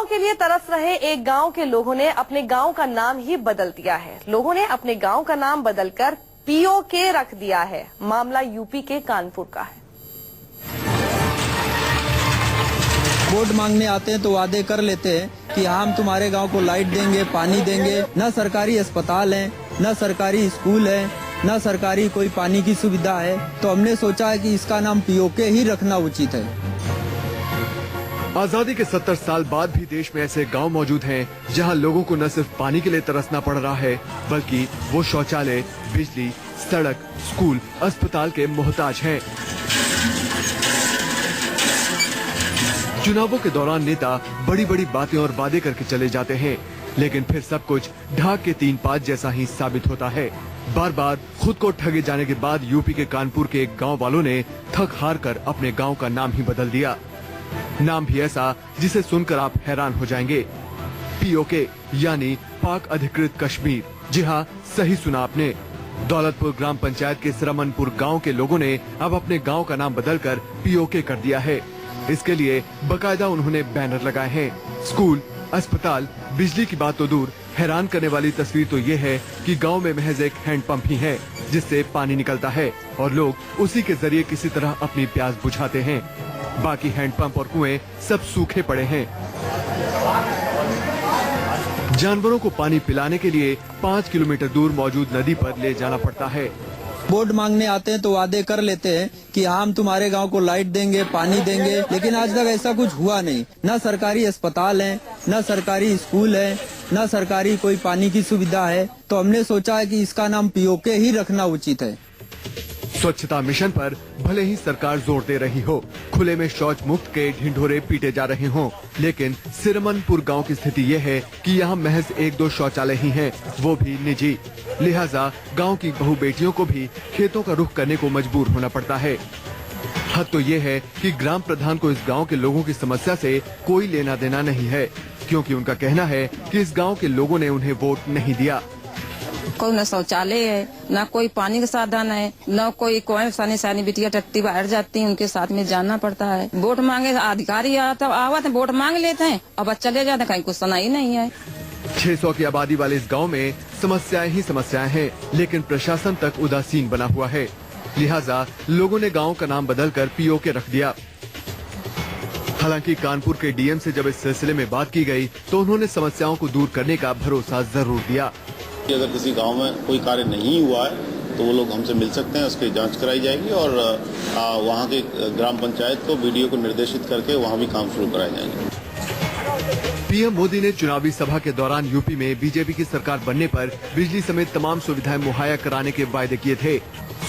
गांव के लिए तरस रहे एक गांव के लोगों ने अपने गांव का नाम ही बदल दिया है। लोगों ने अपने गांव का नाम बदलकर पीओके रख दिया है। मामला यूपी के कानपुर का है। वोट मांगने आते हैं तो वादे कर लेते हैं कि हम तुम्हारे गांव को लाइट देंगे, पानी देंगे। न सरकारी अस्पताल है, न सरकारी स्कूल है, न सरकारी कोई पानी की सुविधा है। तो हमने सोचा है कि इसका नाम पीओके ही रखना उचित है। आजादी के 70 साल बाद भी देश में ऐसे गांव मौजूद हैं जहां लोगों को न सिर्फ पानी के लिए तरसना पड़ रहा है, बल्कि वो शौचालय, बिजली, सड़क, स्कूल, अस्पताल के मोहताज हैं। चुनावों के दौरान नेता बड़ी बड़ी बातें और वादे करके चले जाते हैं, लेकिन फिर सब कुछ ढाक के 3-5 जैसा ही साबित होता है। बार बार खुद को ठगे जाने के बाद यूपी के कानपुर के एक गांव वालों ने थक हार कर अपने गांव का नाम ही बदल दिया। नाम भी ऐसा जिसे सुनकर आप हैरान हो जाएंगे, पीओके यानी पाक अधिकृत कश्मीर। जी हाँ, सही सुना आपने। दौलतपुर ग्राम पंचायत के सरमनपुर गांव के लोगों ने अब अपने गांव का नाम बदलकर पीओके कर दिया है। इसके लिए बकायदा उन्होंने बैनर लगाए हैं। स्कूल, अस्पताल, बिजली की बात तो दूर, हैरान करने वाली तस्वीर तो ये है कि गांव में महज एक हैंडपंप ही है जिससे पानी निकलता है और लोग उसी के जरिए किसी तरह अपनी प्यास बुझाते हैं। बाकी हैंडपंप और कुएं सब सूखे पड़े हैं। जानवरों को पानी पिलाने के लिए 5 किलोमीटर दूर मौजूद नदी पर ले जाना पड़ता है। वोट मांगने आते हैं तो वादे कर लेते हैं कि हम तुम्हारे गांव को लाइट देंगे, पानी देंगे, लेकिन आज तक ऐसा कुछ हुआ नहीं। न सरकारी अस्पताल है, न सरकारी स्कूल है, न सरकारी कोई पानी की सुविधा है। तो हमने सोचा है कि इसका नाम पीओके ही रखना उचित है। स्वच्छता मिशन पर भले ही सरकार जोर दे रही हो, खुले में शौच मुक्त के ढिंढोरे पीटे जा रहे हों, लेकिन सिरमनपुर गांव की स्थिति ये है कि यहाँ महज 1-2 शौचालय ही हैं, वो भी निजी। लिहाजा गांव की बहू बेटियों को भी खेतों का रुख करने को मजबूर होना पड़ता है। हद तो ये है कि ग्राम प्रधान को इस गांव के लोगों की समस्या से कोई लेना देना नहीं है, क्योंकि उनका कहना है कि इस गांव के लोगों ने उन्हें वोट नहीं दिया। कोई न शौचालय है, न कोई पानी का साधन है, न कोई सानी बिटिया टट्टी बाहर जाती है, उनके साथ में जाना पड़ता है। वोट मांगे अधिकारी आता आवत वोट मांग लेते हैं और बस चले जाते, कहीं कुछ सुना ही नहीं है। 600 की आबादी वाले इस गांव में समस्याएं ही समस्याएं हैं, लेकिन प्रशासन तक उदासीन बना हुआ है। लिहाजा लोगों ने गांव का नाम बदलकर पीओके रख दिया। हालांकि कानपुर के डीएम से जब इस सिलसिले में बात की गई तो उन्होंने समस्याओं को दूर करने का भरोसा जरूर दिया। अगर किसी गांव में कोई कार्य नहीं हुआ है तो वो लोग हमसे मिल सकते हैं, उसकी जांच कराई जाएगी और वहां के ग्राम पंचायत को बीडीओ को निर्देशित करके वहां भी काम शुरू कराए जाएंगे। पीएम मोदी ने चुनावी सभा के दौरान यूपी में बीजेपी की सरकार बनने पर बिजली समेत तमाम सुविधाएं मुहैया कराने के वायदे किए थे।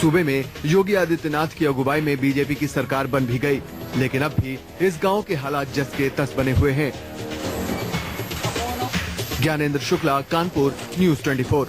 सूबे में योगी आदित्यनाथ की अगुवाई में बीजेपी की सरकार बन भी गई, लेकिन अब भी इस गांव के हालात जस के तस बने हुए हैं। ज्ञानेंद्र शुक्ला, कानपुर, न्यूज़ 24।